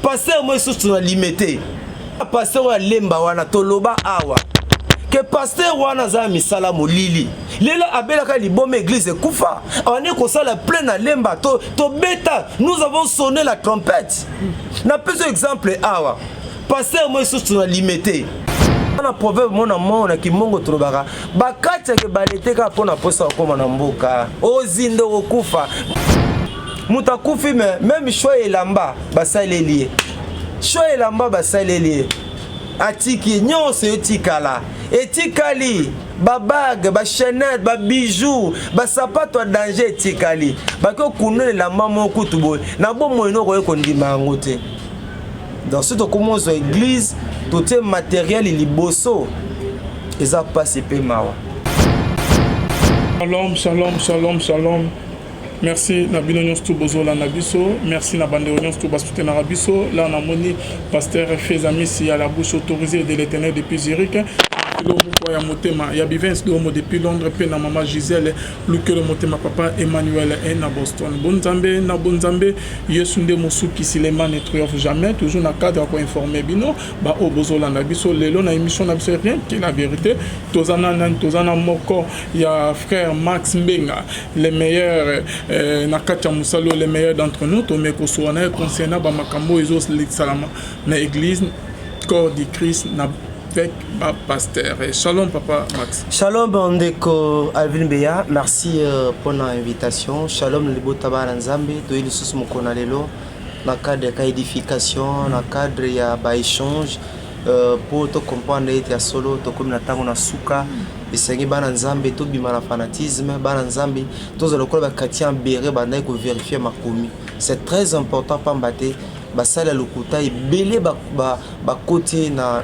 pasteur moi surtout na limité pasteur wa lemba wana toloba awa que pasteur wana za misala molili lelo abelaka liboma église kufa on est ko sala plein na lemba to beta nous avons sonné la trompette na plus exemple awa pasteur moi surtout na limité na proverbe mona kimongo trobaka bakati ke baleteka pona posa koma na mboka ozindo okufa mutakufi même choix elamba basalelié choix elamba basalelié atiki nyonso etikala etikali babag ba chaînette ba bijoux ba sapato à danger etikali bako kunelela mama okutubo na bomo enoko ekondima ngote dans ce commence église tout est matériel liboso eza passe pe mawa. Shalom. Merci na binonion stu bozola na biso, merci na bande union stu basute na biso. Là on a moni pasteur Fezami si à la bouche autorisée de l'Éternel depuis Zurich. Le mot motema ya bivens do mo depuis Londres pe na maman Gisèle luke le motema papa Emmanuel et na Boston bonzambe yesu nde mosuki silema ne triomphe jamais toujours na cadre ko informer bino ba obozola na biso lelo na émission na biso rien que la vérité tozana moko ya frère Max Mbenga les meilleurs na kacha musalo les meilleurs d'entre nous to meko soana concernant ba makambo ezos salama na église corps du Christ na avec ma pasteur. Shalom papa Max. Shalom Bandeko Alvin Beya, merci pour l'invitation. Shalom le botaba nzambe to ili susu mokona lelo na cadre ya édification, na cadre ya ba échange pour to comprendre ya solo to comme na tango na suka esengi bana nzambe to bima na fanatisme bana nzambe to za lokola ba chrétien béré banda ko vérifier makomi. C'est très important pambate basala lokuta ebele ba côté na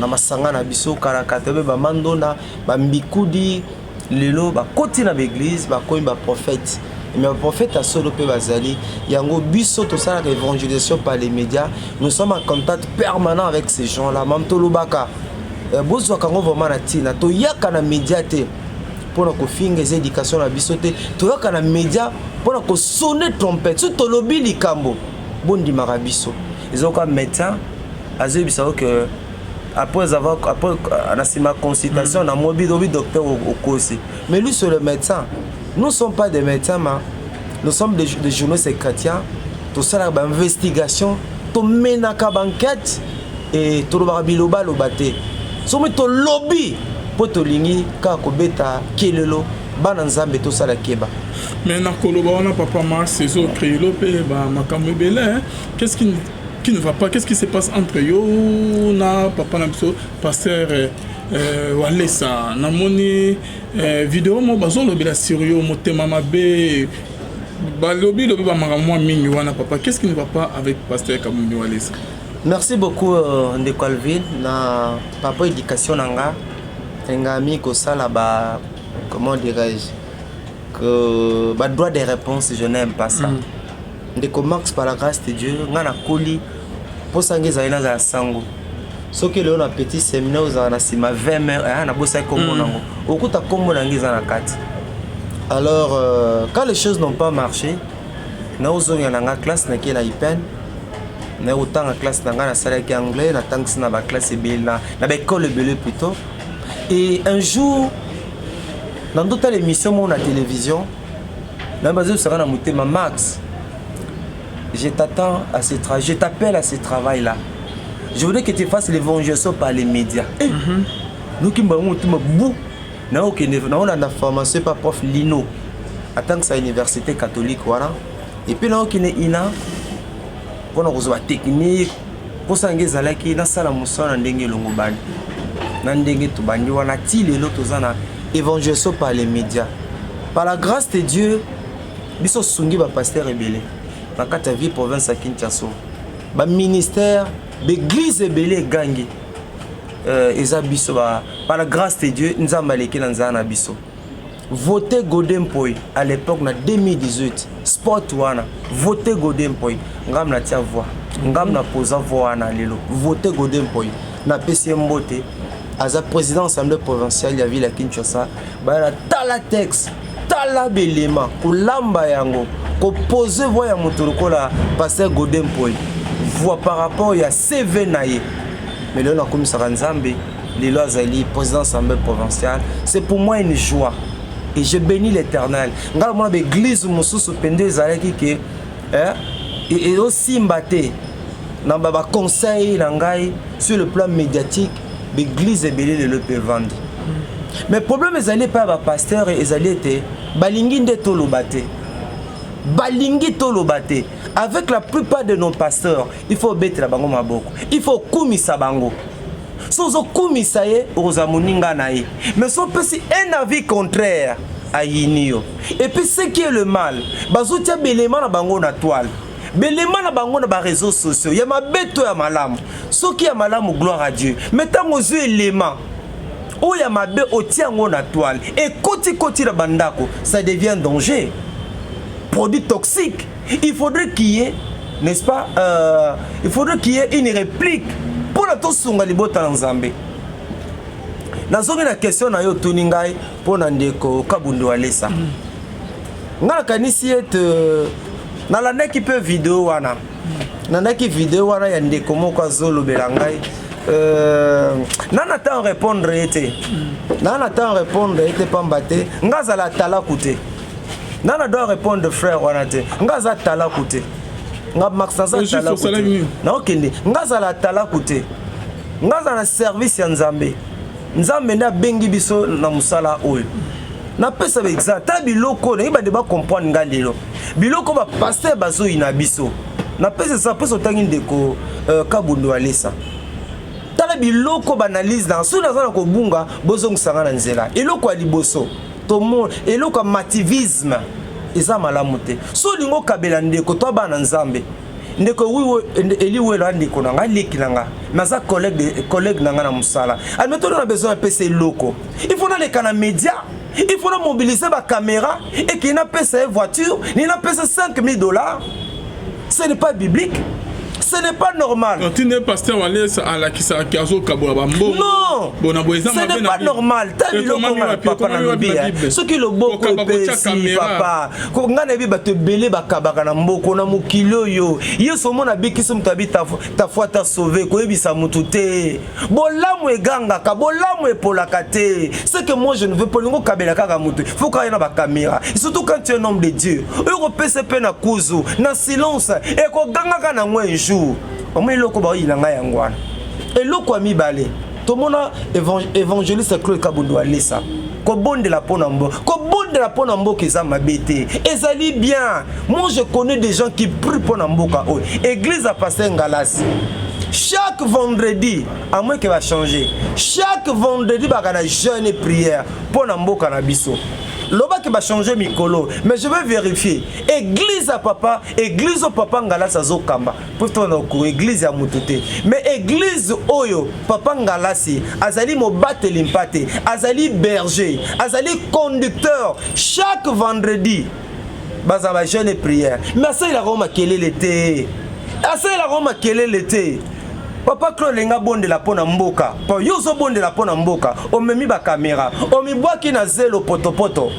masanga na biso karakatebe ba mandona ba mbikudi lelo ba côté na l'église ba koyi ba prophète mais ba prophète a solo pe bazali yango biso to sala évangélisation par les médias nous sommes en contact permanent avec ces gens là mamtolo baka bozo kango vraiment na tina to yaka na média te pour ko finga les éducation na biso te to yaka na média pour ko sonner trompette so to lobi likambo bondi marabiso ils ont comme médecin azebisa que après ma consultation on a mobile docteur au cosi mais lui c'est le médecin nous ne sommes pas des médecins mais nous sommes des journalistes chrétiens tout ça la investigation to menaka banquette et to biloba lobate somme to lobby pour to lingi ka ko beta kelelo bana nzambe to sala keba. Mais na koloba on a papa Max ces autres créolo pe ba makambo belé qu'est-ce qui ne va pas, qu'est-ce qui se passe entre yo na papa na biso pasteur Walesa na moni vidéo mo bazo lobela sur yo motema mabe ba lobi ba makambo mingi wana papa qu'est-ce qui ne va pas avec pasteur Kamumbi Walesa. Merci beaucoup Ndeko Alvin na papa éducation nanga ngami ko sala ba comment dirais-je que bah droit des réponses je n'aime pas ça de Max par la grâce de Dieu ngana koli pour sangeza ina za sango soki leo na petit séminaire za na sima 20 heures na bossa kombo nango okuta kombo nangiza na kati alors quand les choses n'ont pas marché na ozonya na classe na kila ipen na autant en classe na na sala ki anglais na tanks na ba classe bela na ba école belé plutôt et un jour dans toute l'émission à la télévision, Max, je t'attends à ce travail, je t'appelle à ce travail-là. Je voudrais que tu fasses l'évangélisation par les médias. Nous qui avons la formation par prof Lino, à tant que c'est université catholique, voilà. Et puis nous qui sommes ina, pour nous avoir technique, pour s'engager à la qui na sala musana ndenge longobani, na ndenge tubandi wana ti lelo tozana. Évangélisation par les médias. Par la grâce de Dieu, biso sungi ba pasteur ebele. Na kata vie province à Kinshasa. Ba ministère, l'église ebele gangi. Eza biso ba par la grâce de Dieu, nzamba leki na nzana biso. Votez Godem Poi à l'époque na 2018. Sport wana, votez Godem Poi. Ngam na tia voix. Ngam na posa voix wana lelo. Votez Godem Poi. Na PCM Mbote. À la présidence de l'Assemblée provinciale, il y avait la Kinshasa, il y a tala texte, tala belema, ko lamba yango, ko poser voya motoro ko la pasteur Godem Poi. voix par rapport à CV naïe. Mais là, on a comme ça, Nzambe, Lilo Azali, président de l'Assemblée provinciale. C'est pour moi une joie. Et je bénis l'Éternel. Regarde, moi, l'église où je suis suspendu, et aussi mbatté. Dans le conseil sur le plan médiatique, l'église est belle le peut vendre. Mais le problème, c'est que pas pasteur et ils étaient balingi de tolobate. Balingi tolobate. Avec la plupart de nos pasteurs, il faut battre la bango maboko. Il faut kumisa bango. Sans kumisa ye, ozamuninga nae. Mais son petit un avis contraire à Yinio. Et puis ce qui est le mal, bazoutia belema na bango na toile. Belema na bango na ba réseaux sociaux. Ya mabeto ya malamu. Ce qui est malamu, gloire à Dieu. Mettons aux yeux éléments. Oh ya mabe otiango na toile. Et koti la bandako, ça devient un danger. Produit toxique. Il faudrait qu'il y ait, n'est-ce pas, il faudrait qu'il y ait une réplique pour la tosunga libota Nzambe. Nazongi na question na yo tuningai pour Ndeko Kabundu Alesa. Ngala kanisi et na la neki pe vidéo wana. Na neki vidéo wana ya Ndeko moko zolo belangai. Nana ta répondre été. Nana ta répondre été pambate. Ngaza la tala coûté. Nana doit répondre frère Wanate. Ngaza tala coûté. Nga Maxaza tala coûté. Na okende. Ngaza la tala coûté. Ngaza na service ya Nzambe. Nzambe na bengi biso na musala oyo. Na pesa ba exemple. Ta biloko na iba deba comprendre ngalelo. Biloko ba pasteur bazo ina biso. Na pesa ça pesa tangi Ndeko Kabundu Alesa. Tala biloko banalise dans sous dans ko bunga bozong sanga na nzela. Eloko ali boso. Tout le monde et le mativisme eza malamu te so lingo kabela ndeko to bana Nzambe ndeko wiwo eliwe la ndeko nanga leki nanga naza collègue nanga na musala admettons on a besoin de PC loko il faut aller kana média il faut mobiliser ba caméra et qui n'a pas sa voiture ni n'a pas $5,000 ce n'est pas biblique. Ce n'est pas normal. Quand tu n'es pasteur à la Kisakiazo Kabouabambo. Non. Ce n'est pas normal. T'as vu le papa na Bible. Ce qui le beau côté papa. Quand on a vu te belé bakabaka na mboko na mukilo yo. Yeso mona biki sum tabi ta foi ta sauvé ko ebisa mutute. Bolamu eganga ka bolamu epolakate. Ce que moi je ne veux pas ngo kabela kaka mutu. Faut qu'il y ait na ba caméra. Surtout quand tu es un homme de Dieu. Euro PCP na kuzu na silence et ko ganga kana ngwe un jour. Et loko ami balé. Tout le monde évangéliste Claude Kabundu Alesa. Ko bonde la ponambo. Ko bonde la ponambo qui ça m'a bêté. Et ça lit bien. Moi je connais des gens qui prient ponambo ka oi. Église a passé ngalas. Chaque vendredi, à moins qu'il va changer. Chaque vendredi ba kana jeûne et prière ponambo kanabiso. Loba qui va changer mikolo, mais je vais vérifier. Église à papa, église au papa ngala sazo kamba. Pourtant on église à mutute. Mais église oyo papa ngala si azali mo bate limpate, azali berger, azali conducteur chaque vendredi. Baza ba jeûne et prière. Mais ça il a roma kelé l'été. Ça il a roma kelé l'été. Papa Claude lenga bonde la pona mboka. Pa yozo bonde la pona mboka. O memi ba caméra. O mi boaki na zelo poto.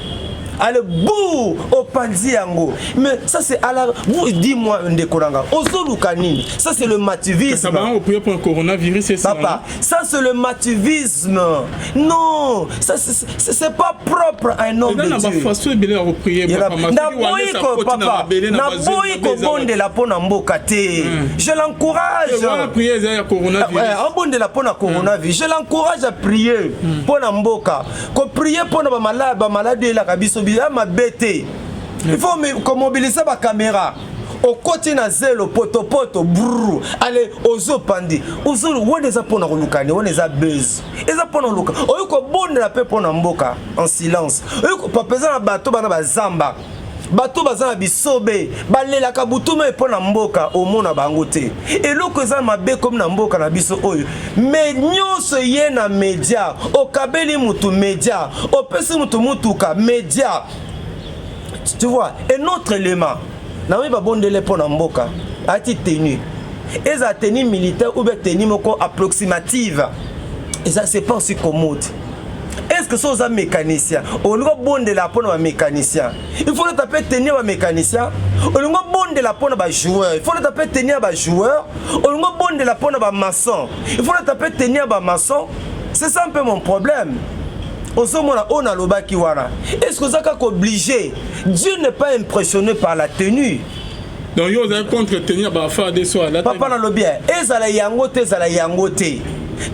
Allez bou au panzi yango. Mais ça c'est à la vous dis-moi ndekoranga. Ozolu kanini. Ça c'est le mativisme. Ça va on prier pour un coronavirus c'est ça. Papa, ça c'est le mativisme. Non, ça c'est pas propre à un homme de Dieu. Na façon belé à prier papa. Na boyiko papa. Na boyiko bonde la pona mboka te. Je l'encourage. On va prier za coronavirus. On bonde la pona coronavirus. Je l'encourage à prier pona mboka. Ko prier pona ba malade la kabiso ma bête. Il faut mobiliser ma caméra. Au côté na zelo poto brrr. Allez ozo pandi. Ozo wone za pona kolukani, wone za buzz. Eza pona luka. Oyuko bonde la pe pona mboka en silence. Oyuko papeza na bato bana bazamba. Bato bazana bisobe, balela kabutuma pona mboka omona bango te. Eloko eza mabe comme na mboka na biso oyo. Mais nyonso ye na média, okabeli mutu média, opesi mutuka média. Tu vois, un autre élément. Na oui ba bondele pona mboka, ati tenue. Eza tenue militaire ou bien tenue moko approximative. Et ça c'est pas aussi commode. Est-ce que c'est un mécanicien? On doit bon de la peau un mécanicien. Il faut taper tenir un mécanicien. On doit bon de la peau un joueur. Il faut taper tenir un joueur. On doit bon de la peau un maçon. Il faut taper tenir un maçon. C'est ça un peu mon problème. On a le bas qui wana. Est-ce que ça a obligé? Dieu n'est pas impressionné par la tenue. Donc vous avez contre tenir bah faire des soins. Papa dans le bien. Ezala yangote, ezala yangote.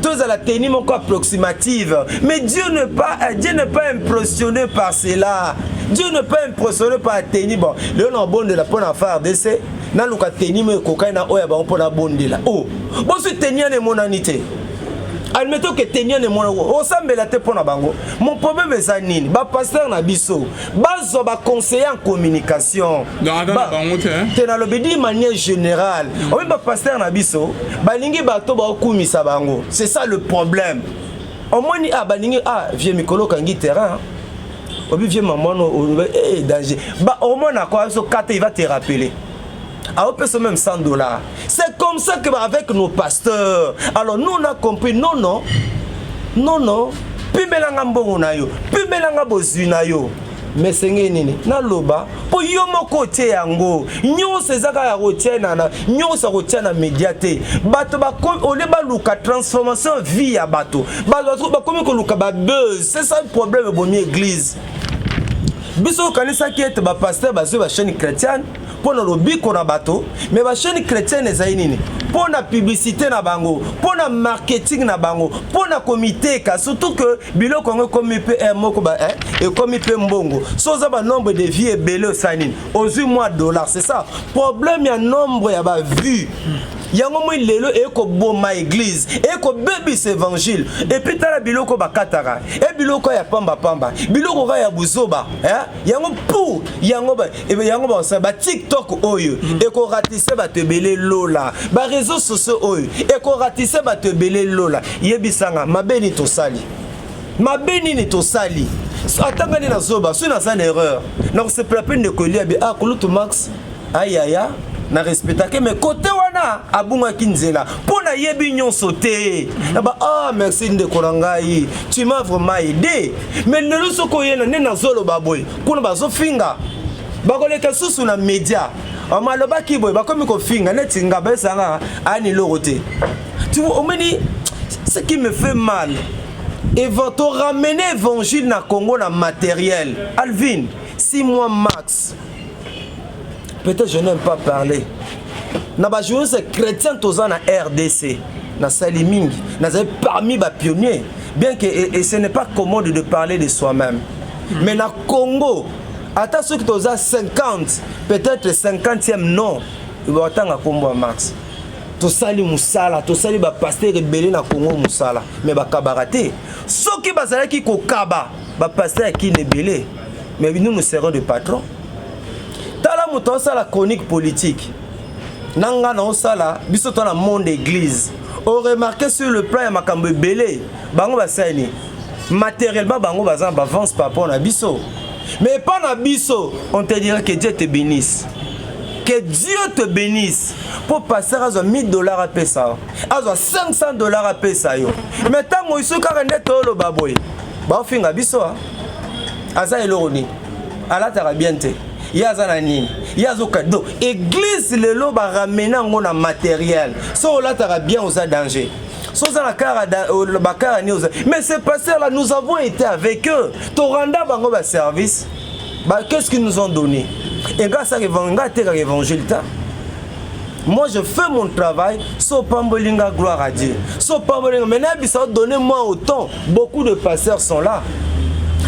Tous à la tenue mon approximative. Mais Dieu n'est pas impressionné par cela. Dieu n'est pas impressionné par la tenue. Bon, le on a bon de la bonne affaire d'essai. Nan luka tenue me kokaina oya ba on pona bon de la. Oh, bon ce tenue ne mon anité. Admettons que tenir ne mon o sambela te pona bango. Mon problème est ça nini. Ba pasteur na biso. Bazo ba conseiller en communication. Dans bango te. Te na lobedi manière générale. O ba pasteur na biso, ba lingi ba to ba okumisa bango. C'est ça le problème. Au moins ni ba lingi vieux mikolo kangi terrain. Obi vieux maman no danger. Ba au moins na quoi so kate il va te rappeler. On peut même $100. C'est comme ça que avec nos pasteurs. Alors nous on a compris non. Pimelanga mbongo na yo, pimelanga bozwi na yo. Mais c'est nini na loba po yo moko tie yango. Nyonso ezaka ya rotiena na nyonso rotiena médiaté. Bato ba ole ba luka transformation vie ya bato. Bato ba komi ko luka ba buzz. C'est ça le problème bon église. Biso kanisa ki ete ba pasteur ba ba chaîne chrétienne. Pour le biko na bateau, mais la chaîne chrétienne est zainini. Pour la publicité na bango, pour le marketing na bango, pour le comité, surtout que bilo kongo comme peut et comme peut mbongo. Sans avoir nombre de vies et belé sanine. Aux $8, c'est ça. Problème il y a nombre ya ba vues. Yango mo lelo e ko boma église e ko bebis évangile et puis tala biloko bakatara e biloko ya pamba biloko ka ya buzoba yango pour yango ba sa ba TikTok oyo e ko ratisse ba tebele lola ba réseaux sociaux oyo e ko ratisse ba tebele lola yebisanga mabeni to sali atanga ni na zoba so na sa erreur donc c'est pas la peine de coller kulutu max ayaya na respecter mais côté wana abunga kinzela pona yebi nyonso te merci de kolangai tu m'as vraiment aidé mais ne le soko yena ne na zolo baboy kuna bazo finga bakoleka susu na média amaloba kiboy bakomi ko finga netinga besanga ani lorote tu vois omeni ce qui me fait mal et va te ramener évangile na Congo na matériel Alvin 6 mois max. Peut-être je n'aime pas parler. Na ba journaliste chrétien toza na RDC, na Saliming, na parmi les pionniers. Bien que et ce n'est pas commode de parler de soi-même. Mais na Congo, attends ceux qui toza 50, peut-être 50e non, il va attendre Congo max. To sali musala, to sali ba pasteur rebelle na Congo musala, mais ba kabarate. Ceux qui bazala ki ko kaba, ba pasteur qui ne belé. Mais nous serons des patrons. Tala muto la chronique politique. Nanga na osala biso to na monde église. On remarqué sur le plan ya makambo belé. Bango basani. Matériellement bango bazan avance par rapport na biso. Mais pas na biso, on te dirait que Dieu te bénisse. Que Dieu te bénisse. Pour passer à $1000 à pesa. À $500 à pesa yo. Mais tant que iso ka net lo baboy. Ba finga biso. Aza eloni. Ala tarabiente. Yazana nini yazo cadeau église le lo ba ramener ngona matériel so là tara bien aux danger so za la cara le bakara ni aux mais ces pasteurs là nous avons été avec eux to randa bango ba service ba qu'est-ce qu'ils nous ont donné et grâce à l'évangile moi je fais mon travail so pambolinga gloire à Dieu so pambolinga maintenant ça donner moi autant beaucoup de pasteurs sont là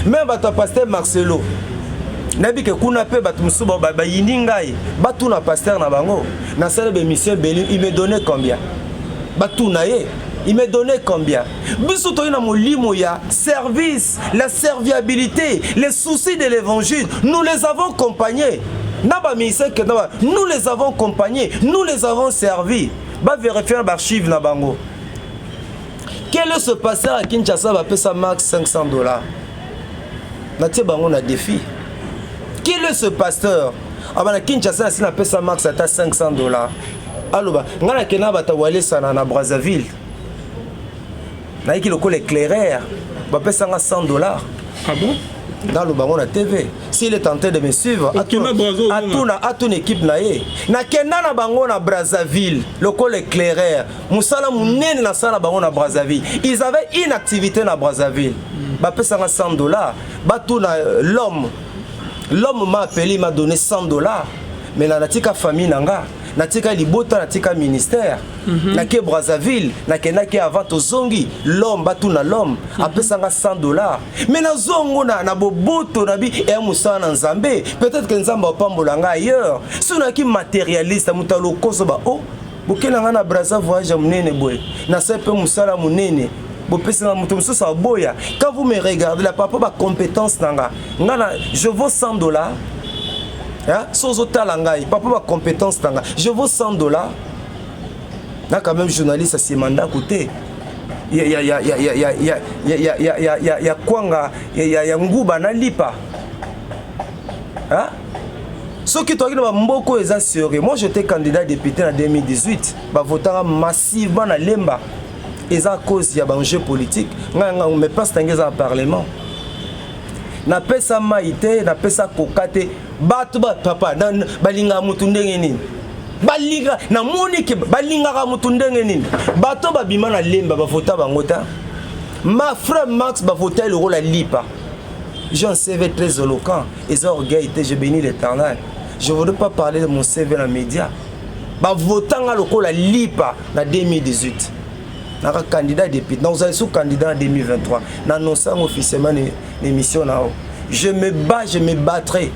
même votre pasteur Marcelo nabi ke kuna pe batu musuba ba yiningai batu na pasteur na bango na salle de mission Béli il me donnait combien batu na ye il me donnait combien biso to ina molimo ya service la serviabilité les soucis de l'évangile nous les avons accompagnés na ba ministère que nous les avons accompagnés nous les avons servis ba vérifier l'archive na bango quel est ce pasteur à Kinshasa va payer sa max $500 na tie bango na défi. Quel est ce pasteur? Abana Kinshasa na pesa max ata $500. Aloba, ngana kena bata wale sana na Brazzaville. Na yiki lokole éclaireur. bapesanga $100. Ah bon? Dans le bango na TV. S'il est tenté de me suivre, à ton équipe naé. Na kenda na bango na Brazzaville, le col éclaireur. Moussala mounene na sala bango na Brazzaville. Ils avaient une activité na Brazzaville. Bapesanga $100. Batou na l'homme. L'homme m'a appelé, il m'a donné $100. Mais na natika famille nanga. Natika libota natika ministère nake Brazzaville nakendaki avant tozongi l'homme batu na l'homme apesanga $100 mais na zongo na boboto na bi e musana nzambe peut-être que nzamba opambolanga ailleurs suna ki matérialiste mutalo koso ba oh bokelanga na Brazza voyage munene boy na sepe musala munene bopesanga muto mususa boya quand vous me regardez la papa ba compétence nanga ngana je vaux $100. Sans autant langaï, papa ma compétence tanga. Je vaux $100. Là quand même journaliste à ses mandats côté. Il y a kwanga, il y a nguba na lipa. Hein? Ce qui toi qui n'a mboko est assuré. Moi j'étais candidat député en 2018. Bah votant massivement à Lemba. Et à cause il y a un jeu politique. On me passe tanguer dans le parlement. Na pesa maite, na pesa kokate. Batu ba papa balinga mutu ndenge nini balinga na monike balinga ka mutu ndenge nini bato babima na lemba bavota bangota ma frère Max bavota le rôle à lipa. J'ai un CV très éloquent et orgueillité, je bénis l'Éternel. Je ne voudrais pas parler de mon CV dans les médias. Bavota le rôle à lipa en 2018. Je suis candidat député, nous sommes candidat en 2023. Nous annonçons officiellement l'émission. Je me bats, je me battrai.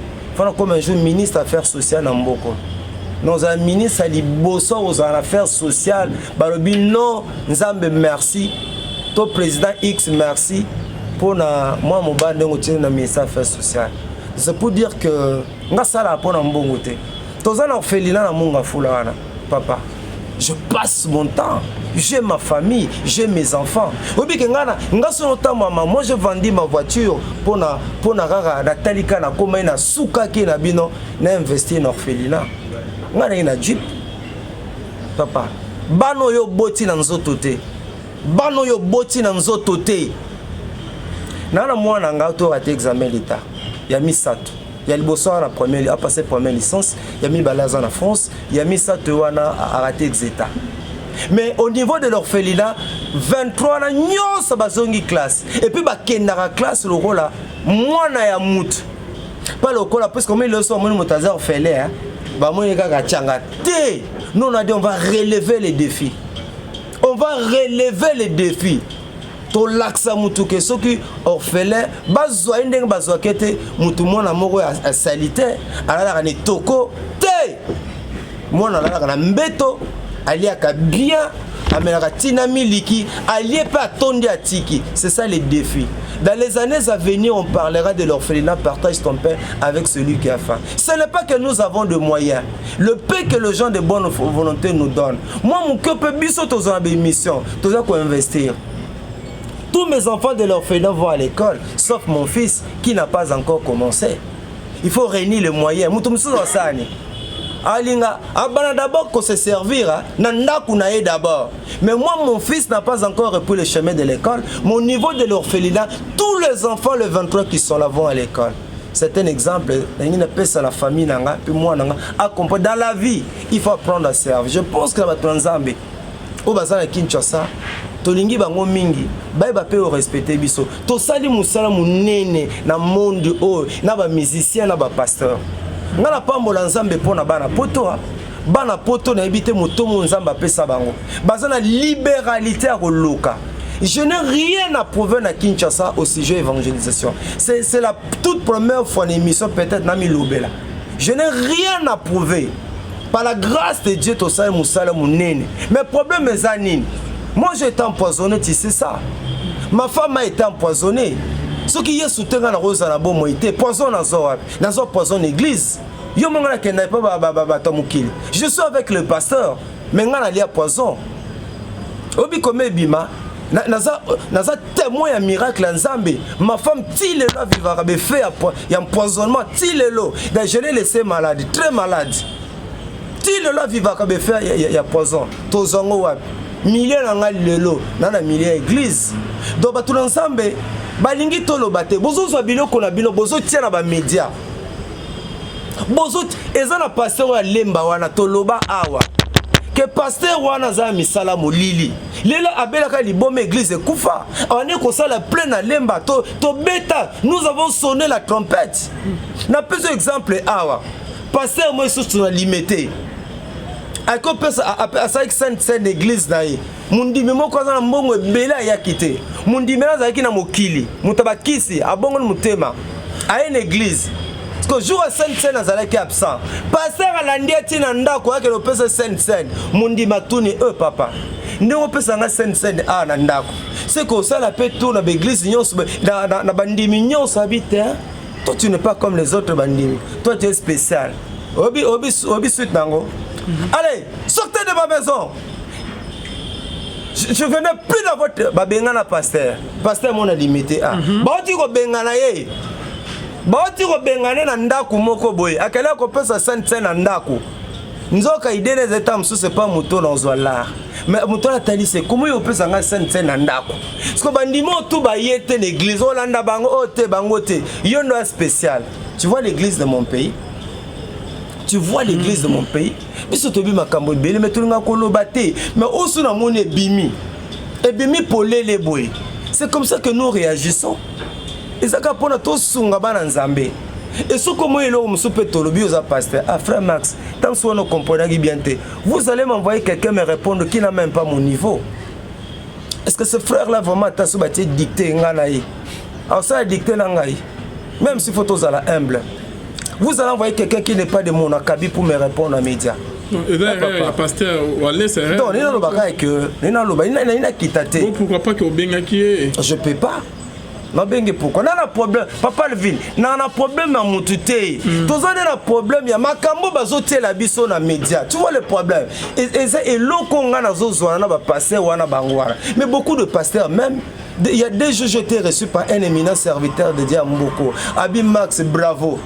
Comme un jour ministre des Affaires sociales en Mboko. Nous avons un ministre à Liboso aux Affaires sociales. Non, Nzambe merci. Ton président X merci. Pour moi, mon bande de ministre des Affaires sociales. C'est pour dire que nous avons pour Mbongo. Tous en orphelinat na munga fulana. Papa, je passe mon temps. J'ai ma famille, j'ai mes enfants. Moi, je vendis ma voiture pour na talika na koma na suka ki na bino na investir en orphelinat. Ngana na jeep. Papa, bano yo boti na nzoto te. Bano yo boti na nzoto te. Nana mwana nga to raté examen l'état. Ya misato. Il y a le bosso à passer première licence, il y a mis Balaza en France, il y a mis Satouana à rater Exeta. Mais au niveau de l'orphelinat, 23 ans, nous sommes classe. Et puis, la classe, le rôle là, moi, na ya mout. Pas le rôle là, parce que moi, le soir, moi, je suis orphelin. Nous, on a dit, on va relever les défis. On va relever les défis. To laksa mutu ke soki orphelin bazwa ndenge bazwa kete mutu mwana moko a salite alala ne toko te mwana alala na mbeto aliaka bien amelaka tina miliki alie pas tondi atiki. C'est ça les défis. Dans les années à venir, on parlera de l'orphelinat, partage ton pain avec celui qui a faim. Ce n'est pas que nous avons de moyens. Le pain que les gens de bonne volonté nous donnent. Moi, mon cœur peut biso tous en émission, tous à quoi investir. Tous mes enfants de l'orphelinat vont à l'école, sauf mon fils qui n'a pas encore commencé. Il faut réunir les moyens. D'abord qu'on se servir, d'abord. Mais moi, mon fils n'a pas encore repris le chemin de l'école. Mon niveau de l'orphelinat, tous les enfants, les 23 qui sont là, vont à l'école. C'est un exemple. La famille, puis moi, dans la vie, il faut apprendre à servir. Je pense que la Tanzambie, au bazar de Kinshasa, tolingi bango mingi ba pe respecter biso to sali musala munene na monde o na ba musicien na ba pasteur ngala pambola nzambe pona bana poto na ebite motomo nzamba pesa bango bazana libéralité à koloka. Je n'ai rien à prouver na Kinshasa au sujet évangélisation. C'est la toute première fois une émission peut-être na milobela. Je n'ai rien à prouver. Par la grâce de Dieu to sali musala munene. Mais problème est anine. Moi j'ai été empoisonné, tu sais ça. Ma femme a été empoisonnée. Ce qui est soutenu dans la rose à la bonne moitié, poison dans un poison l'église. Je suis avec le pasteur, mais il y a poison. Obi comme bima, naza témoin un miracle en Zambie. Ma femme tile là vivra fait il y a empoisonnement tile là. Je l'ai laissé malade, très malade. Tile là vivra fait il y a poison. Tozongo wapi. Milliers dans lelo dans la milliers église donc tout ensemble balingi toloba te bozozwa biloko na bino bozotia na bamédia eza na pasteur ya lemba wana toloba awa que pasteur wana za misala molili lelo abelaka liboma église ekufa awani kosala plein na lemba to beta nous avons sonné la trompette na peso exemple awa pasteur moi surtout na limité ako pesa asaki sainte église na ye mundimi moko za na mbongo ebele ayaki te mundimi azalaki na mokili mutabakisi abongo mutema aye na église parce que jour à sainte azalaki absent pasteur alandi ati na ndako yake lo pesa sainte mundimi atuni papa ndeko pesa nga sainte na ndako c'est que ça la peut tourner na église nyonso na bandimi nyonso habite toi tu n'es pas comme les autres bandimi toi tu es spécial obi suite nango. Allez, sortez de ma maison. Je venais plus dans votre bengana pasteur. Pasteur mon a limité a. Baoti ko bengana ye. Baoti ko bengana na ndaku moko boye. Akela ko pesa sainte na ndaku. Nzoka idene zeta msu c'est pas moto dans zola. Mais moto la tali c'est comment yo pesa nga sainte na ndaku. Parce que bandimo tout ba yete l'église Olanda bango ote bango te. Yo ndo spécial. Tu vois l'église de mon pays? Tu vois l'église de mon pays? Biso tobi makambo bele mais tulinga koloba te mais osu na mone bimi polele boy. C'est comme ça que nous réagissons. Ezaka pona to sunga bana nzambe. Et ce comment il a soupe tolobi aux pasteur frère Max tant soit nous comprenons bien te vous allez m'envoyer quelqu'un me répondre qui n'a même pas mon niveau. Est-ce que ce frère là vraiment ta sou bati dicter nganaï alors ça dicter nangai même si photos à la humble. Vous allez envoyer quelqu'un qui n'est pas de mon akabi pour me répondre à médias. Et là, pasteur Wallé, c'est vrai. Non, il y a qui t'attend. Pourquoi pas que Obenga qui est? Je peux pas. Non, Bengue, pourquoi? On a un problème. Papa Levin, on a un problème à mon tuté. Tous on a un problème. Il y a Makambo bazoté la biso na média. Tu vois le problème? Et l'on a zozwana ba pasteur wana bangwara. Mais beaucoup de pasteurs même. Il y a des jours j'étais reçu par un éminent serviteur de Dieu Mboko. Abi Max, bravo.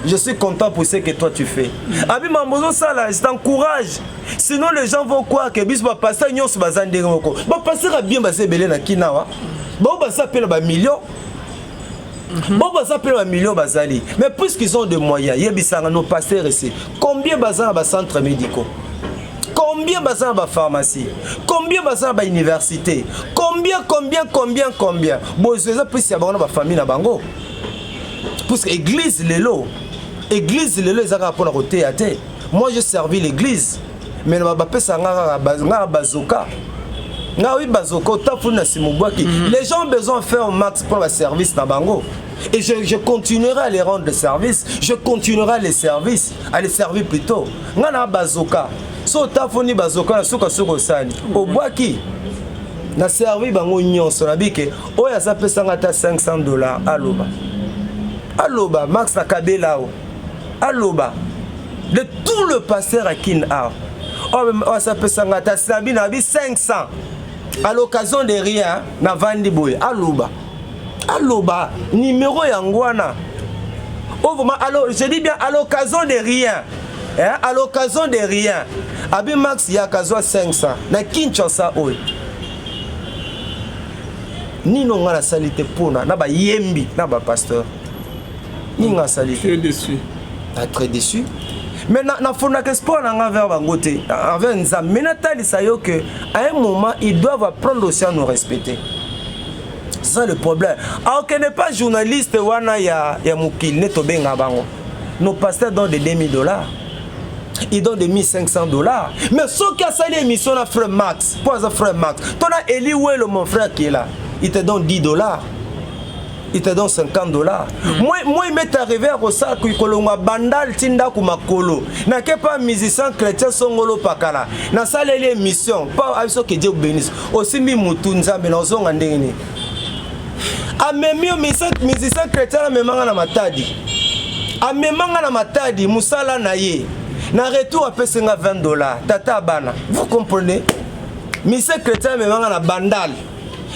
Je suis content pour ce que toi tu fais. Abi Mambozo ça là, je t'encourage. Sinon les gens vont croire que bis va passer nyos bazande ngoko. Ba passer bien basé belé na kinawa. Ba ça pèle ba millions. Ba ça pèle ba millions bazali. Mais puisqu'ils ont des moyens, yebisanga nos pasteurs ici. Combien bazan ba centres médicaux? Combien bazan ba pharmacie? Combien bazan ba université? Combien Bon, c'est ça plus ya ba famille na bango. Parce que l'église l'église les a rapport au théâtre. Moi je servis l'église mais na ba pesa nga bazoka nga oui bazoka tafuna simubwaki. Les gens ont besoin de faire un max pour le service na bango et je continuerai à les rendre service, je continuerai à les services à les servir plutôt nga na bazoka so tafuni bazoka na suka sani obwaki na servi bango nyonso na bike oya sa pesa nga ta $500 aloba Aloba, Max Nakabela, Aloba, de tout le pasteur à Kinha. Oh, ça peut s'engager, Sabine a 500. À l'occasion de rien, na Vandi Boy, Aloba. Aloba, numéro Yangwana. Oh, vraiment, alors, je dis bien à l'occasion de rien. Hein? À l'occasion de rien. Abi Max, il y a 500. Na Kinshasa, oh. Ni non la salité pour na ba yembi, na ba pasteur. Ninga sali. Je suis déçu. Très déçu. Mais na fona que sport envers Bangote, envers Nzam. Mais Nathalie sayo que à un moment ils doivent apprendre aussi à nous respecter. C'est ça le problème. Alors que n'est pas journaliste wana ya mukil neto benga bango. Nos pasteurs donnent des $2000. Ils donnent des $1500. Mais ceux qui a sali émission à frère Max, pas à frère Max. Toi là Eli Welo mon frère qui est là, il te donne $10. Il te donne $50. Moi, il m'est arrivé à ça que je bandal tinda kumakolo. Na ke pas musicien chrétien songolo pakala. Na salle l'émission, pas à ce que Dieu bénisse. Aussi mi mutunza mais nozonga ndenge. A memi musicien chrétien na memanga na matadi. A memanga na matadi musala na ye. Na retour à pesenga $20. Tata bana. Vous comprenez? Musicien chrétien memanga na bandal.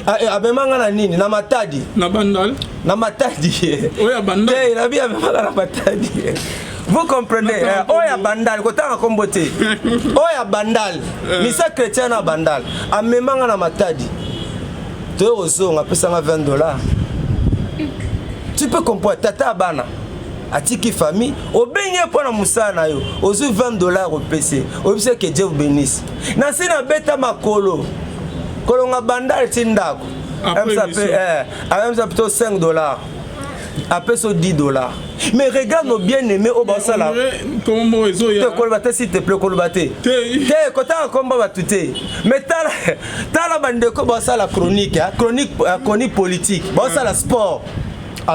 Abemanga na nini na matadi na bandal na matadi oya bandal eh na bia abemanga na matadi vous comprenez oya bandal kotanga kombote oya bandal misa chrétien na bandal amemanga na matadi to ozonga pesanga $20 Tu peux comprendre tata bana atiki famille obenye pona musana yo ozu $20 au PC obise que Dieu vous bénisse na sina beta makolo kolonga bandal tindako même ça plutôt $5 après so $10 mais regarde nos bien-aimés au Bassala comment ezo ya te kolbate s'il te plaît kolbate te kota komba batute mais tala bandeko Bassala chronique chronique politique Bassala sport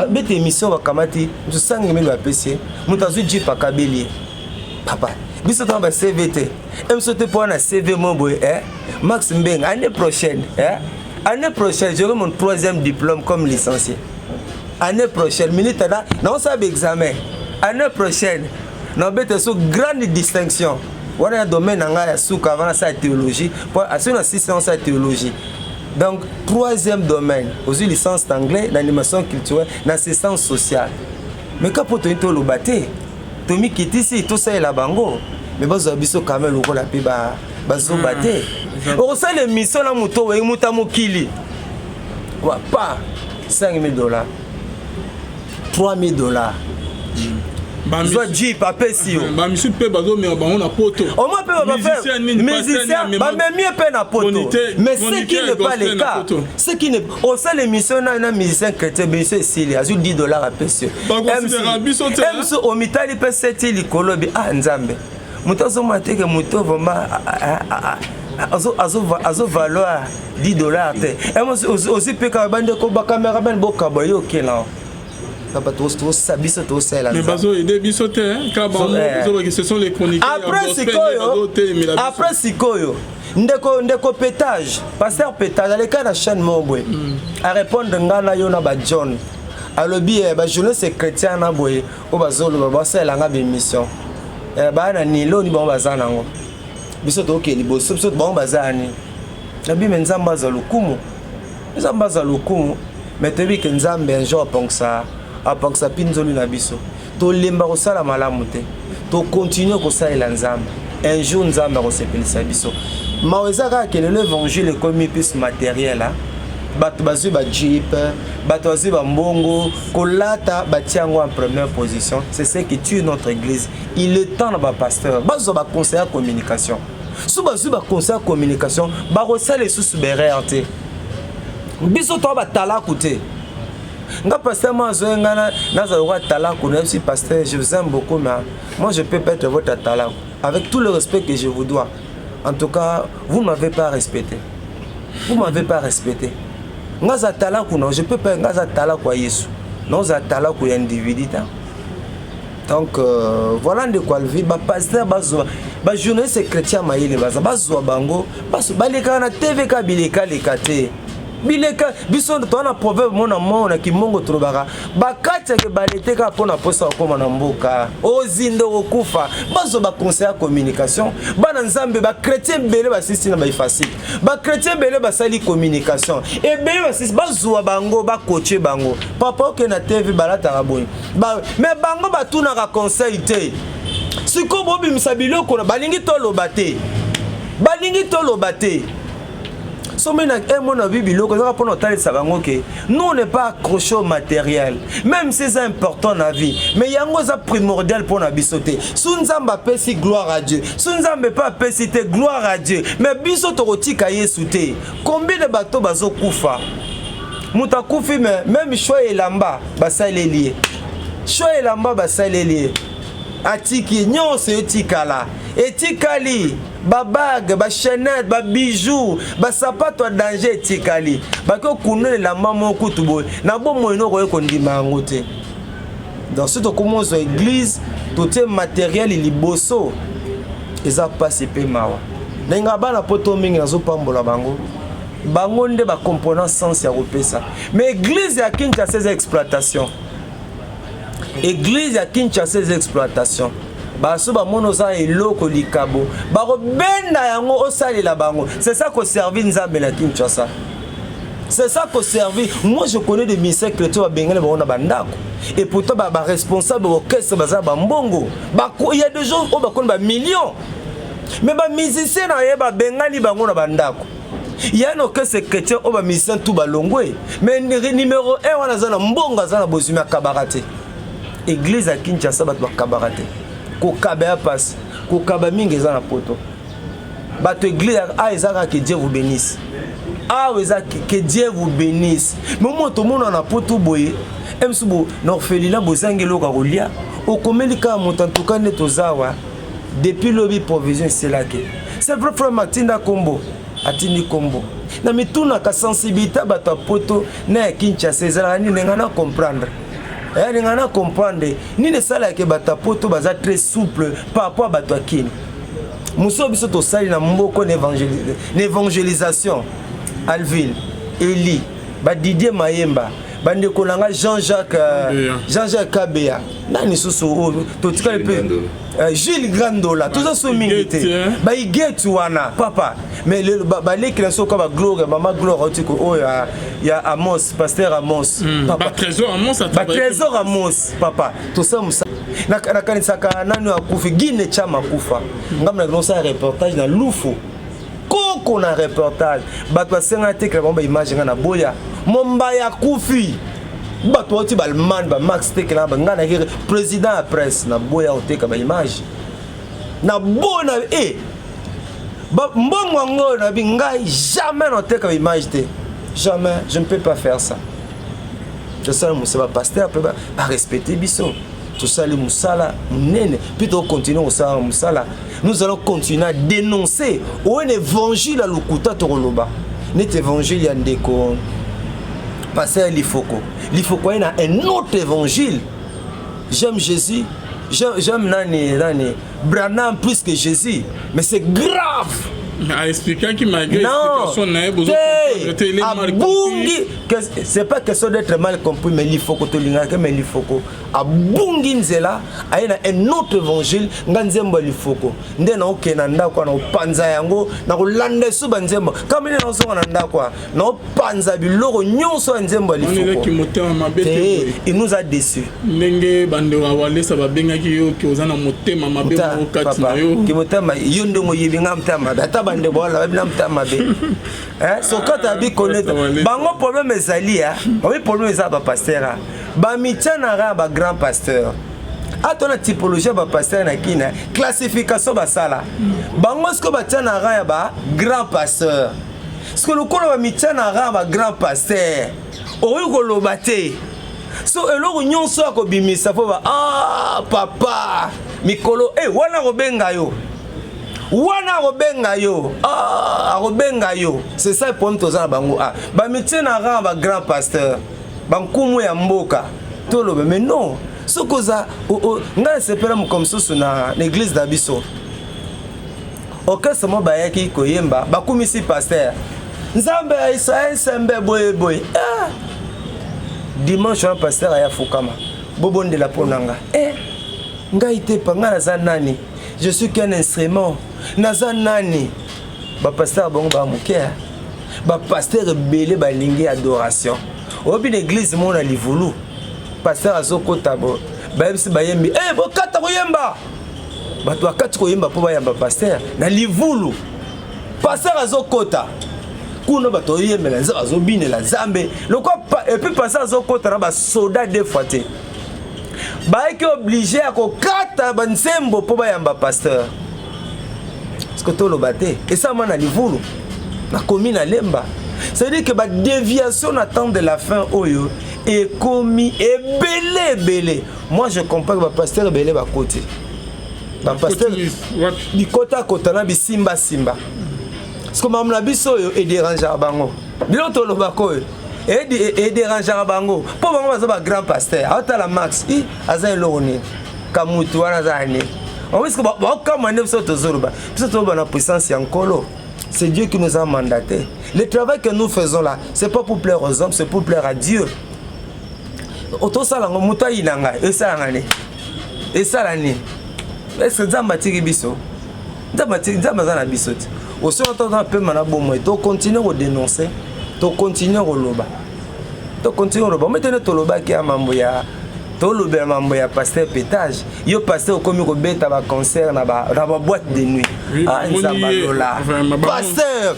bête émission bakamati tu sangi melo apesi mutazu jeep akabeli papa biso tamba CVT MST pour na CV mobo Max Mbeng année prochaine j'aurai mon 3e diplôme comme licencié année prochaine minute là non ça examen année prochaine non bête so grande distinction voilà un domaine nga ya suka avant ça théologie pour assurer 6 ans ça théologie. Donc, 3e domaine, aussi licence d'anglais, d'animation culturelle, d'assistance sociale. Mais quand tu es au bâté, tu es ici, tout ça est la bango. Mais vous avez vu quand même le rôle de bazo bâté. On sait les missions là, muto et mutamukili. Pas $5,000, $3,000. Soit Jeep après si ba misu pe bazo mais bango na poto au moins peut faire musicien ba même mieux pe na poto mais ce qui n'est pas le cas ce qui n'est au sein l'émission na musicien chrétien monsieur Sili azu $10 après si MC au mitali pe seti likolobi nzambe mutozo mateke muto vraiment azo valoir $10 te et aussi pe ka bande ko ba caméra ben bo ka boyo kela. Mais bazo aider bisote ce sont les chroniqueurs après sikoyo ndeko pétage pasteur pétage dans le cas de chaîne mobwe à répondre ngana yo na ba John alobi ba journée chrétien na boye o bazolo ba sala nga émission ba na nilo ni bon bazana ngo bisote okeli boso bisote bon bazani nabi menzamba za lukumu nzamba za lukumu metebi ke nzambe un jour pensa après ça pinzoli na biso to lemba ko sala malamu te to continuer ko sala nzambe un jour nzambe ko sepelisa biso maweza ka que l'évangile est comme plus matériel là bato bazu ba jeep bato bazu ba mbongo kolata batiango en première position c'est ce qui tue notre église il est temps ba pasteur bazo ba conseiller communication sous bazu ba conseiller communication ba ko sala sous bererte biso to ba tala côté. Nga pasteur moi je pasteur je vous aime beaucoup mais moi je peux pas être votre talent avec tout le respect que je vous dois en tout cas vous ne m'avez pas respecté nga za talent je peux pas nga za talent kwa Yesu non za talent kwa individu donc voilà de quoi le vie ba pasteur ba journaliste chrétien maïle bazo bango baleka na TV ka bileka lekate bileka biso to na proverbe mona kimongo trobaka bakati ke balete ka pona posa koma na mboka ozindo okufa bazo ba conseiller communication bana nzambe ba chrétien belé ba sisi na ba facile ba chrétien belé ba sali communication et belé ba sisi bazo bango ba coacher bango papa ke na TV balata raboyi mais bango ba tuna ka conseil te siko bobi misabilo ko balingi to lobate nous on n'est pas accroché au matériel, même si c'est important dans la vie. Mais il y a un primordial pour nous bisoter. Si nous avons pas gloire à Dieu, si nous n'avons pas gloire à Dieu, mais bisoter roti kaye souté. Combien de bateaux bazo kufa? Muta kufi même choix et lamba basa lié. Choix et lamba basa lié. Atiki nyon se etikala. Etikali babag, ba chaînette, ba bijoux, ba sapato à danger etikali. Ba ko kunele la maman kutubo. Na bo moino ko kondima ngote. Dans ce commence l'église, tout est matériel il bosso. Eza passé pe mawa. Nenga bana poto mingi nazo pambola bango. Bango nde ba component sens ya repesa. Mais église ya kincha ses exploitations. Église ya Kinshasa ses exploitations. Baso ba monoza eloko likabo. Baro benda yango osalela bango. C'est ça qu'on servi nzambe na Kinshasa. C'est ça qu'on servi. Moi je connais des ministères chrétiens ba bengale ba na bandako. Et pourtant ba responsable orchestre baza ba mbongo. Ba il y a des gens au ba kon ba millions. Mais ba musicien na yeba bengali bango na bandako. Il y a un orchestre chrétien au musicien tout balongwe. Mais numéro 1 on a zana mbonga zana bozumi kabarate. Église à Kinshasa bat kabarate. Ko kabea passe, ko kaba mingi zana poto. Bat église a ezaka que Dieu vous bénisse. Ah que Dieu vous bénisse. Mais moi tout le monde en a poto boye. Emsubo n'orphelinat bozangelo ka rolia. O komeli ka montantuka netozawa. Depuis lobby provision c'est là que. C'est vrai frère Matinda Kombo. Atini Kombo. Na mituna ka sensibilité bato poto na Kinshasa ezala ni ngana comprendre. Ngana comprendre ni ne sala ke bato poto baza très souple par rapport à bato akini. Muso biso to sali na mboko n'évangélisation. Alvin, Eli, ba Didier Mayemba, bande kolanga Jean-Jacques Kabea. Nani susu to tika pe Gilles Grandola, tout ça sont milité. Ba igetu wana papa. Mais le balé qui sont comme Gloire, maman Gloire otiko oh ya Amos, pasteur Amos. Papa trésor Amos a travaillé. Trésor Amos papa. Tout ça musa. Na kanisa ka nanu akufi Guinée chama kufa. Ngamna non ça reportage na Lufu. Koko na reportage. Bato senga tekla bomba image na boya. Momba ya kufi. Bato oti balman ba Max tekla ba ngana président à presse na boya oteka ba image. Na bona mbongo na bingai jamais n'oteka ba image te. Jamais, je ne peux pas faire ça. Je sais que mon pasteur peut pas respecter biso. Tout ça le musala nene plutôt continuer au ça musala. Nous allons continuer à dénoncer au évangile à lukuta toroba. Net évangile yandeko. Pasteur Lifoko. Lifoko il y a un autre évangile. J'aime Jésus. J'aime Nani Branham plus que Jésus. Mais c'est grave. Mais expliquer qui m'a dit c'est pas question d'être mal compris, mais il faut que tu l'ingake, mais il faut que abungi nzela aina un autre évangile nganzembo il faut que ndena okenanda kwa na panza yango na kolanda su banzembo kama ni nazo na ndakwa na panza biloko nyonso nzembo il faut que il nous a déçus ndenge bande wa wale sa babengaki yo ki ozana motema mabe mo kati na yo ki motema yondo mo yibinga mtama data bande bola babina mtama be so quand abi connaître bango problème ezali ya oui problème ezali ba pasteur ba mitana ra ba grand pasteur atona typologie ba pasteur na kina classification ba sala bango sko ba tana ra ba grand pasteur ce que le kolo ba mitana ra ba grand pasteur oyo koloba te so eloko nyonso akobimisa fo ba papa mikolo wana robenga yo wana robenga yo robenga yo c'est ça pour nous tozana bango ba mitena ra ba grand pasteur bankumu ya mboka tolobe mais non sokoza nga sepela mu comme soso na l'église d'Abisso okasa mo bayaki koyemba bakumisi pasteur nzambe ya Israël sembe boye boye dimanche un pasteur aya fukama bobonde la ponanga nga ite panga na zanani je suis qu'un instrument naza nani ba pasteur bongo ba mukia ba pasteur belé ba lingi adoration obi l'église mona livulu pasteur azokota bo ba yebisi ba yembi bo kata koyemba bato akati koyemba po ba yamba pasteur na livulu pasteur azokota kuno bato yemela nza azobinela zambe loko et puis pasteur azokota na ba soda deux fois te ba eki obligé à kokata ba nzembo po ba yamba pasteur que tout le bâté et ça m'a livulu na commis na lemba ça veut dire que ba déviation attend de la fin oyo et commis et belé moi je comprends que ba pasteur belé ba côté ba pasteur bi kota kota na bi simba parce que mamna biso yo et déranger bango bilo to lo bako et déranger bango po bango ba ba grand pasteur ata la max aza loni kamutu wana zani. On risque de la puissance encore. C'est Dieu qui nous a mandaté. Le travail que nous faisons là, c'est pas pour plaire aux hommes, c'est pour plaire à Dieu. Est-ce que Zambati biso? Zambazana bisot. Au sein de peu manabomo, tu continues à dénoncer, tu continues à loba. Tu continues à loba. Maintenant, tu loba qui a mamboya. to lobela mambo ya pasteur pétage yo pasteur komi ko beta ba concert na ba boîte de nuit nzambalola pasteur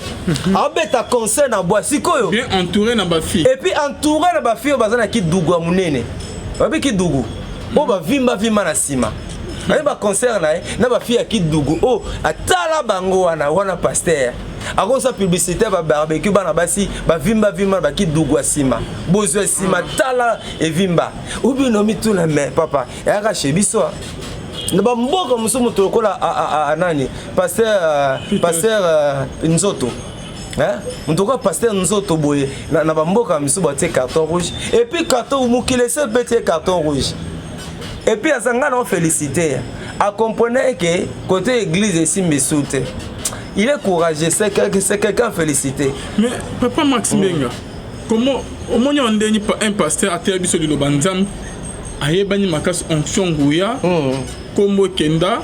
a beta concert na boîte sikoyo bien entouré na ba fille et puis entouré na ba fille bazana ki dugu ya munene babi ki dugu o ba vimba na sima na ba concert na ba fille ki dugu o atala bango wana pasteur ako sa publicité ba barbecue bana basi ba vimba ba ki dugu asima bozo asima tala e vimba ubi no mituna me papa ya ka shebiso na ba mboka musumu tokola nani pasteur Nzoto Mtoka pasteur Nzoto boye na ba mboka musumu ba carton rouge et puis carton mukile se bete carton rouge et puis azanga na féliciter a comprendre que côté église ici mesute. Il est courageux, c'est quelqu'un félicité. Mais papa Max Benga, comment au moins on dit un pasteur à terre biso de l'Obanzam a yebani makas onction Gouya, comme Kenda,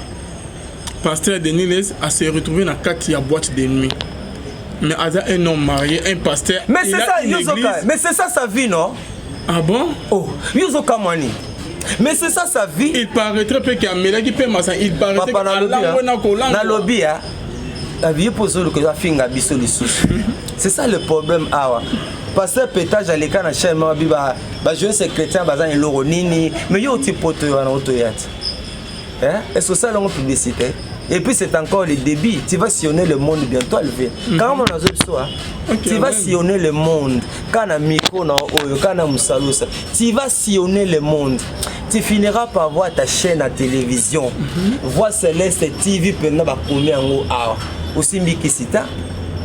pasteur Deniles a se retrouvé dans 4 boîte de nuit. Mais Ada un homme marié, un pasteur. Mais c'est ça, Yozoka. Mais c'est ça sa vie, non? Ah bon? Oh, Yozoka Mani. Mais c'est ça sa vie. Il paraîtrait que qu'il y a Mélanie Pemasa, il paraîtrait que la lobby, la vie pose le que la finga biso les sous. C'est ça le problème awa. Pasteur pétage à l'écran na chaîne ma biba ba jeune secrétaire bazan et loro nini mais yo ti poto wana autoyat. Est-ce que ça la publicité? Et puis c'est encore le débit, tu vas sillonner le monde bientôt levé. Quand on a besoin, tu vas sillonner le monde. Quand on a micro na oyo, quand on a musalusa, tu vas sillonner le monde. Tu finiras par voir ta chaîne à télévision. Voir Céleste TV pendant ba combien en awa. Aussi Mikisita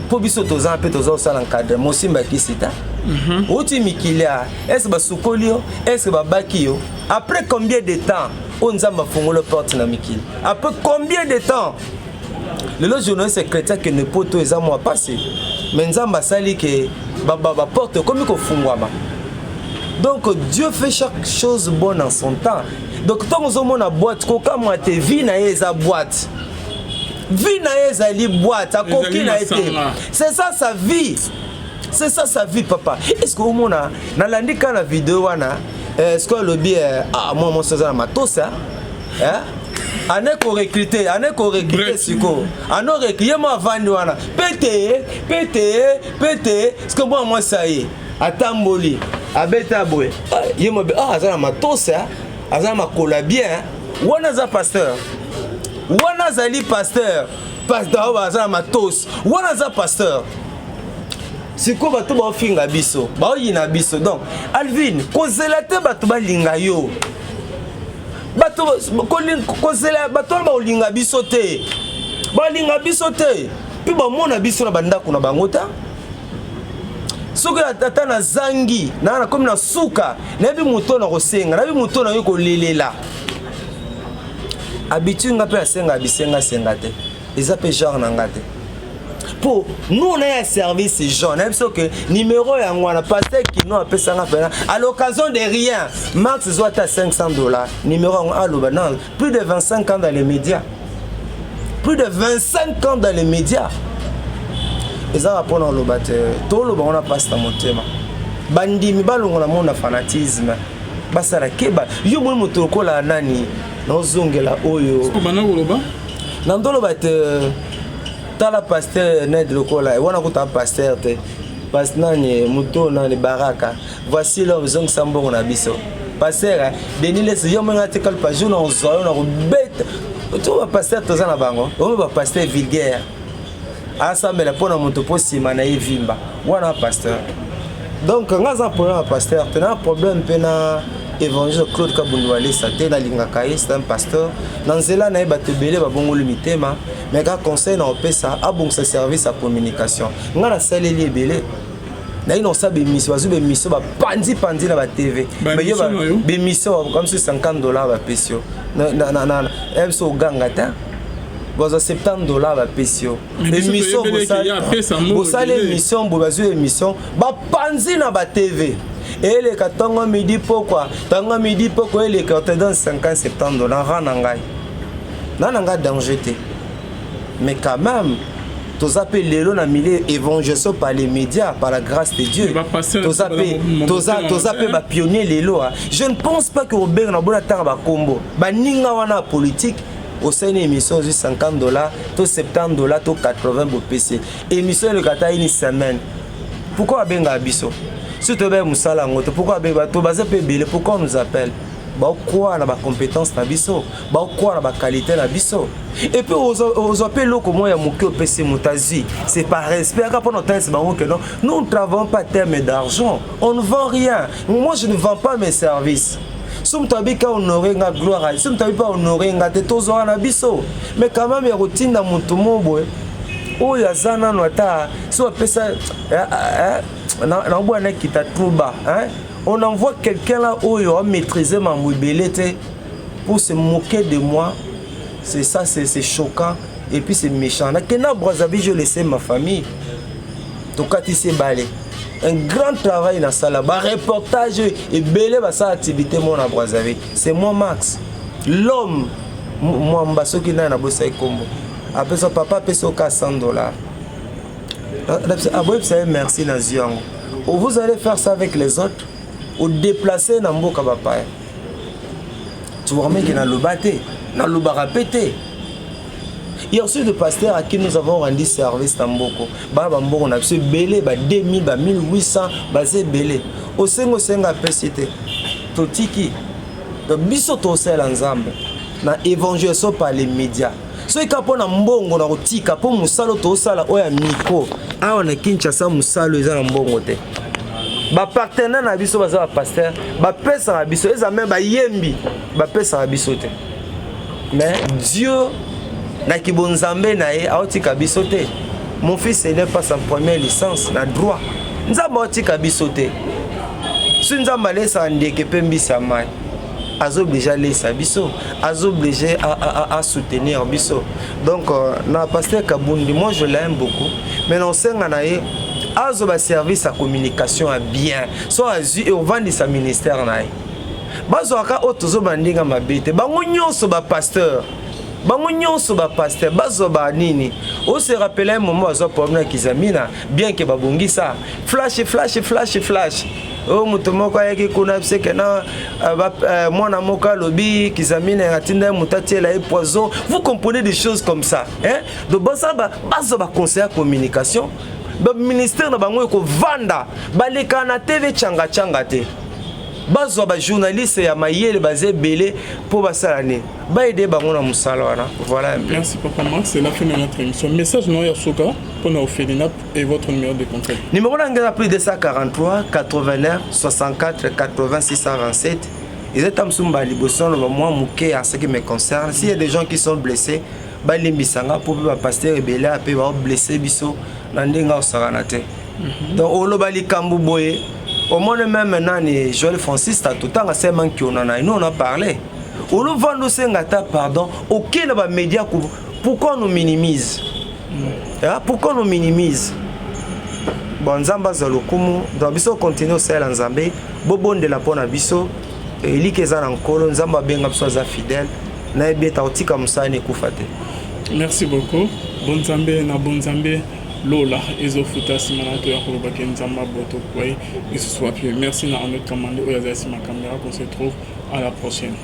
pour biso tozan pe tozo sala encadrement aussi Mikisita oti mikilia est-ce ba sukolio est-ce ba bakio après combien de temps on nzamba fongolo porte na mikili après combien de temps le journaliste secrétaire que ne poto eza moi passé mais nzamba sali que ba porte comme ko fungwama. Donc Dieu fait chaque chose bonne en son temps. Donc tant on mona boîte ko kama te vie na eza boîte. Vie na ezali boîte à coquille a été. C'est ça sa vie. C'est ça sa vie papa. Est-ce que au monde na landika na vidéo wana est-ce que le bien moi ça na matosa ane ko recruter siko ano recruter moi vendre wana pété est-ce que moi ça y est atamboli abeta boy yemo azana matosa azana makola bien wana za pasteur wana zali pasteur baza matos wana za pasteur siko bato ba finga biso ba yina biso. Donc Alvin kozela te bato ba linga yo bato kozela bato ba linga biso te puis ba mona biso na bandako na bangota soki ata na zangi na comme na suka na bi muto na kosenga na bi muto na yo ko lelela habitude nga pe asenga bisenga sengate les appels genre nangate pour nous on a un service genre même so que numéro ya ngwana pasteur qui nous appelle ça à l'occasion de rien max soit à $500 numéro aloba non plus de 25 ans dans les médias et ça va prendre l'obate tout le on a passé dans mon thème bandi mi balongo na mon fanatisme basala keba yo mo motoko la nani nozongela oyo bana koloba nandolo bate tala pasteur ned lokola wana kuta pasteur te pas nani muto nani baraka voici l'homme zong sambongo na biso pasteur Deniles yo menga te kalpa jour na ozoyo na bête to pasteur tozana bango o ba pasteur vulgaire asambela pona muto posima na evimba wana pasteur. Donc ngaza problème pasteur tena problème pena évangile Claude Kabundwale saté na lingaka c'est un pasteur nanzela na batebele ba bongolo mitema mais ka conseil na opesa abong sa service à communication ngana saleli ebele na ino sa be mission bazu be mission ba pandi na ba TV mais yo ba be mission comme si $50 ba pesio na emso gangata boza $70 ba pesio émission bosale émission bobazu émission ba pandi na ba TV. Et les katongo midi pourquoi et les quand dans 50-70 $, nangai danger. Mais quand même Toza pe lelo na milieu évangélisation par les médias, par la grâce de Dieu. Toza pe ba pionnier lelo. Je ne pense pas que Robert na bona tanga ba kombo. Ba ninga wana politique au sein d'une émission de $50, to $70, to 80 pour PC. Émission le kata une semaine. Pourquoi benga biso? Si tu veux musala ngoto, pourquoi benga to baza pe belé, pourquoi on nous appelle? Ba quoi na ba compétence na biso, ba quoi na ba qualité na biso. Et puis aux appels locaux moi ya moké au PC Moutazi, c'est par respect car pour notre temps c'est que non, nous ne travaillons pas terme d'argent, on ne vend rien. Moi je ne vends pas mes services. Si on t'a dit qu'on aurait une gloire, si on t'a dit pas on aurait une gâteau tous en abisso, mais quand même il y a routine dans mon tomo boy. Oh ya zana nota, si on fait ça, on a qui t'a trop bas, hein. On envoie quelqu'un là où il a maîtrisé ma mobilité pour se moquer de moi. C'est ça, c'est choquant et puis c'est méchant. Nakena Brazzaville, je laissais ma famille. Donc quand il s'est balé, un grand travail dans ça là, reportage et belé sa activité mon à Brazzaville. C'est moi Max, l'homme, moi mbasso qui n'a pas bossé combo. Après son papa paye son cas $100. Merci Naziango. Vous allez faire ça avec les autres. Ou déplacer dans Mboka Bapaya. Tu vois, mais qu'il y a le bâté, dans le barapété. Il y a aussi des pasteurs à qui nous avons rendu service dans Mboko. On a fait belé, 2000, 1800, basé belé. Au Sengo Senga PCT. Totiki. Donc, bisoto sel ensemble. Na évangélisation par les médias. So ikapo na mbongo na kotika po musalo to sala oya miko. Awa na Kinshasa musalo eza na mbongo te. Ba partenaire na biso baza ba pasteur ba pesa na biso eza même ba yembi ba pesa na biso te mais Dieu na kibonzambe na ye aotika biso te. Mon fils n'est pas sa première licence na droit nzamba aotika biso te si nzamba lesa ndeke pe mbisa mai azo obligé lesa biso azo obligé à soutenir biso donc na pasteur Kabundi moi je l'aime beaucoup mais non senga na ye azo ba service à communication à bien soit azu et au vend de sa ministère na bazo aka otozo bandinga mabete bango nyonso ba pasteur bazo ba nini on se rappelle un moment azo problème kizamina bien que babongi ça flash oh mutomoko yaki kuna pseke na mwana moka lobi kizamina ngatinda mutati la poison vous comprenez des choses comme ça hein donc bazo ba conseiller communication. Le ministère na bango ko vanda baleka na TV changa te bazo ba journaliste ya mayele bazé belé pour basalane ba aider bango na musala wana voilà. Merci papa Max, c'est la fin de notre émission. Message non ya soka pour nos Félinap et votre numéro de contact. Numéro d'angela plus 243 89 64 80 627. Ils étaient msumba liboson le moi muké en ce qui me concerne. S'il y a des gens qui sont blessés balimbisanga pour ba pasteur ebele ape ba blessé biso na ndenga osarana te. Donc olobali kambu boye au moins même maintenant ni Joël Francis ta tout temps c'est man qui on a parlé. Olo vando sengata pardon aucun ba média pourquoi on nous minimise? Pourquoi on nous minimise? Bon nzamba zalokumu donc biso continue au sel nzambe bobonde la pona biso elikeza na nkolo nzamba benga biso za fidèle. Merci beaucoup. Bon Zambé na bon Zambé Lola ezofuta simanato ya koloba kenzamba boto kwai et ce soit plus. Merci na notre commande oyazasi ma caméra qu'on se trouve à la prochaine.